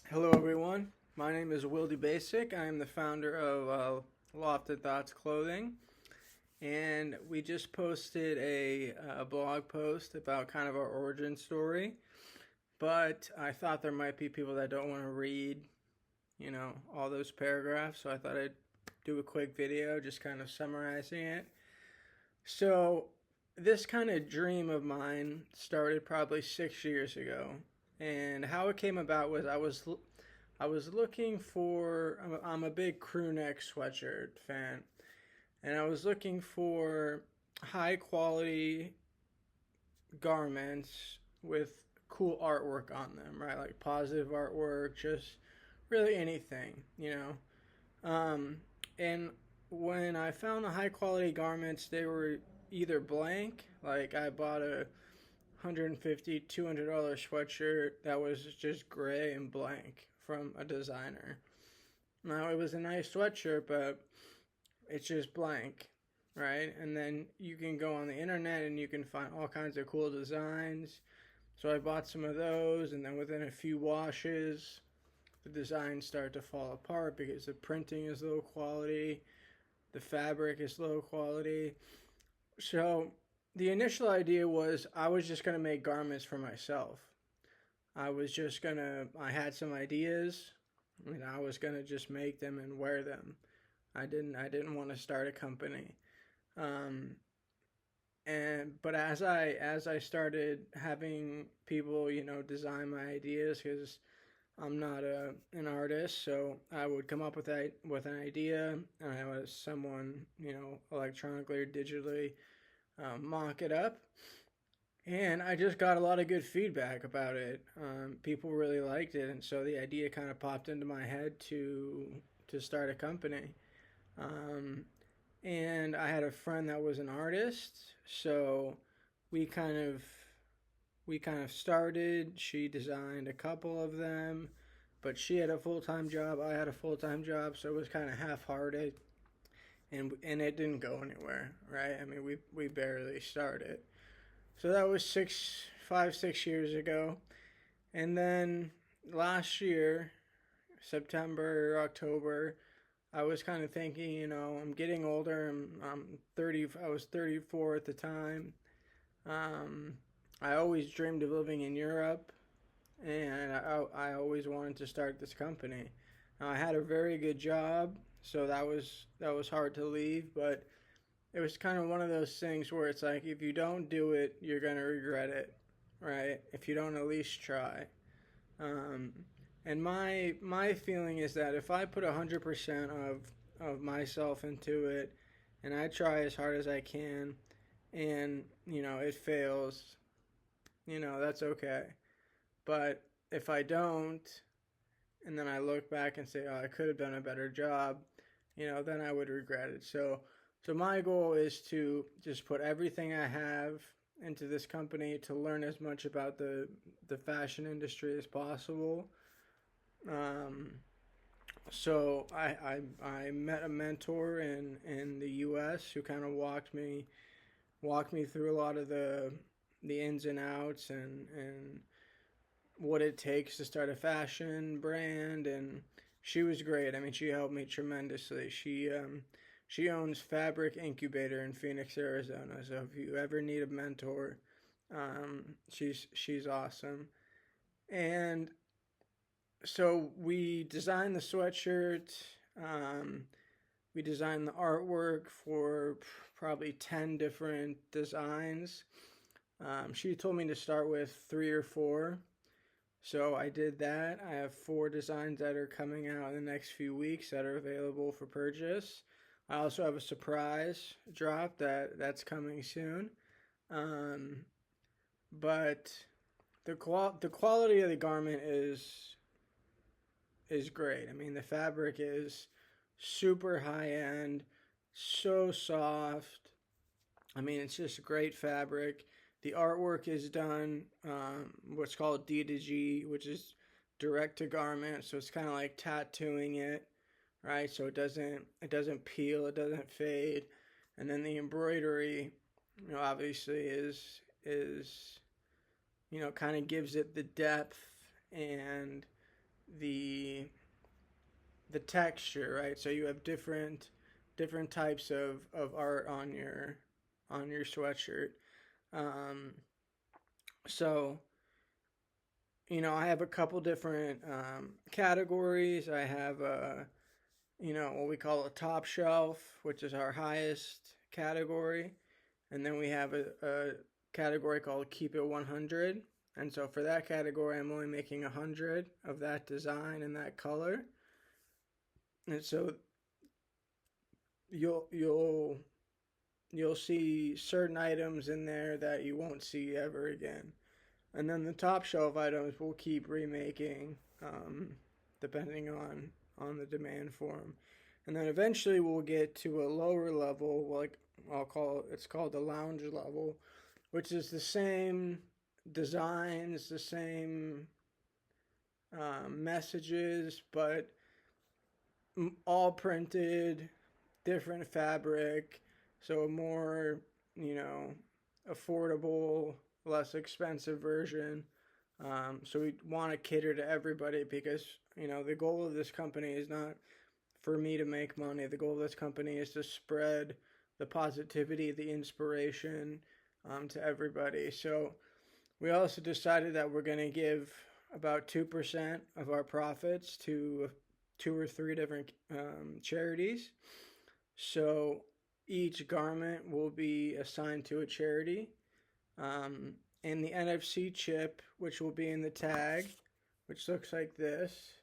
Hello, everyone. My name is Wildy Basic. I am the founder of Lofted Thoughts Clothing, and we just posted a blog post about kind of our origin story. But I thought there might be people that don't want to read, all those paragraphs, so I thought I'd do a quick video just kind of summarizing it. So, this kind of dream of mine started probably 6 years ago, and how it came about was I was looking for. I'm a big crew neck sweatshirt fan, and I was looking for high quality garments with cool artwork on them, right? Like positive artwork, just really anything. And when I found the high quality garments, they were either blank, like I bought a $150, $200 sweatshirt that was just gray and blank from a designer. Now, it was a nice sweatshirt, but it's just blank, right? And then you can go on the internet and you can find all kinds of cool designs. So I bought some of those, and then within a few washes, the designs start to fall apart because the printing is low quality, the fabric is low quality. So the initial idea was I was just going to make garments for myself. I had some ideas, and I was going to just make them and wear them. I didn't want to start a company. Um, but as I started having people, design my ideas, because I'm not an artist, so I would come up with an idea, and I would someone, electronically or digitally mock it up, and I just got a lot of good feedback about it. People really liked it, and so the idea kind of popped into my head to start a company. Um, and I had a friend that was an artist, so we kind of we kind of started. She designed a couple of them, but she had a full time job. I had a full time job, so it was kind of half hearted, and it didn't go anywhere, right? I mean, we barely started. So that was 6 years ago. And then last year, September, October, I was kind of thinking, I'm getting older. I'm 30. I was 34 at the time. Um, I always dreamed of living in Europe, and I always wanted to start this company. Now, I had a very good job, so that was hard to leave, but it was kind of one of those things where it's like if you don't do it, you're gonna regret it, right? If you don't at least try. Um, and my feeling is that if I put 100% of myself into it, and I try as hard as I can, and it fails, that's okay. But if I don't, and then I look back and say, oh, I could have done a better job, then I would regret it. So my goal is to just put everything I have into this company to learn as much about the fashion industry as possible. Um, so I met a mentor in the U.S. who kind of walked me through a lot of the ins and outs and what it takes to start a fashion brand, and she was great. I mean, she helped me tremendously. She owns Fabric Incubator in Phoenix, Arizona. So if you ever need a mentor, she's awesome. And so we designed the sweatshirt. Um, we designed the artwork for probably 10 different designs. She told me to start with 3 or 4. So I did that. I have 4 designs that are coming out in the next few weeks that are available for purchase. I also have a surprise drop that's coming soon. Um, but the quality of the garment is great. I mean, the fabric is super high end, so soft. I mean, it's just great fabric. The artwork is done what's called D to G, which is direct to garment. So it's kind of like tattooing it, right? So it doesn't peel, it doesn't fade, and then the embroidery, obviously is kind of gives it the depth and the texture, right? So you have different types of art on your sweatshirt. Um, so I have a couple different categories. I have what we call a top shelf, which is our highest category, and then we have a category called Keep It 100. And so for that category, I'm only making 100 of that design and that color. And so you'll you'll you'll see certain items in there that you won't see ever again. And then the top shelf items we'll keep remaking, depending on the demand for them. And then eventually we'll get to a lower level, like it's called the lounge level, which is the same designs, the same messages, but all printed, different fabric, so a more, you know, affordable, less expensive version. So we want to cater to everybody because, the goal of this company is not for me to make money. The goal of this company is to spread the positivity, the inspiration to everybody. So we also decided that we're going to give about 2% of our profits to two or three different charities. So each garment will be assigned to a charity. And the NFC chip, which will be in the tag, which looks like this.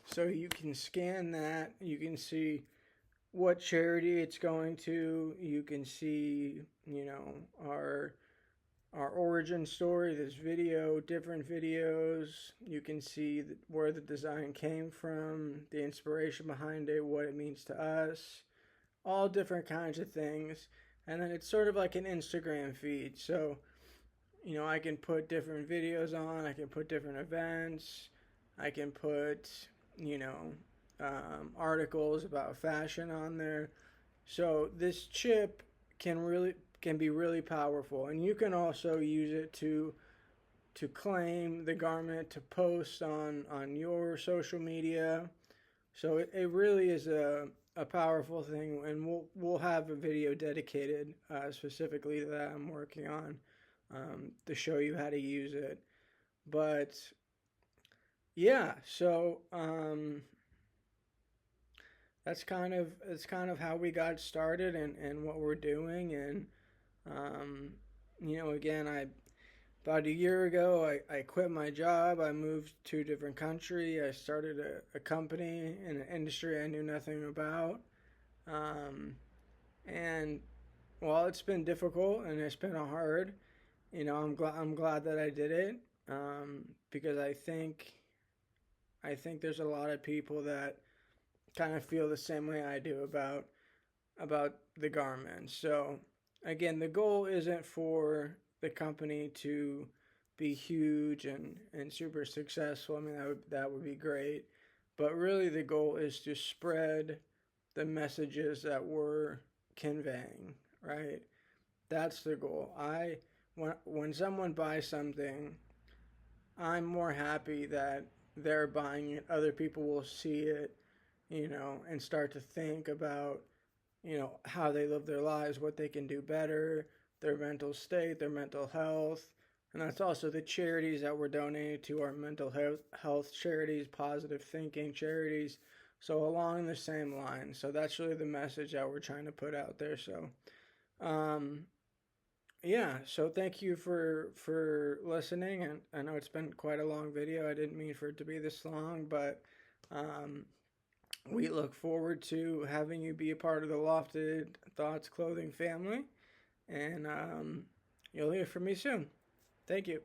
So you can scan that. You can see what charity it's going to. You can see, our origin story, this video, different videos. You can see where the design came from, the inspiration behind it, what it means to us, all different kinds of things. And then it's sort of like an Instagram feed. So, I can put different videos on, I can put different events, I can put, articles about fashion on there. So this chip can be really powerful, and you can also use it to claim the garment, to post on your social media. So it really is a powerful thing, and we'll have a video dedicated specifically to that I'm working on, to show you how to use it. But yeah, so that's kind of how we got started and what we're doing. And again, about a year ago, I quit my job. I moved to a different country. I started a company in an industry I knew nothing about. And while it's been difficult and it's been hard, I'm glad that I did it, because I think there's a lot of people that kind of feel the same way I do about the garments. So again, the goal isn't for the company to be huge and super successful. I mean, that would be great, but really the goal is to spread the messages that we're conveying, right? That's the goal. When someone buys something, I'm more happy that they're buying it. Other people will see it, and start to think about, how they live their lives, what they can do better, their mental state, their mental health. And that's also the charities that we're donating to, our mental health charities, positive thinking charities. So along the same line. So that's really the message that we're trying to put out there. So, yeah, so thank you for listening. And I know it's been quite a long video. I didn't mean for it to be this long, but we look forward to having you be a part of the Lofted Thoughts Clothing family. And you'll hear from me soon. Thank you.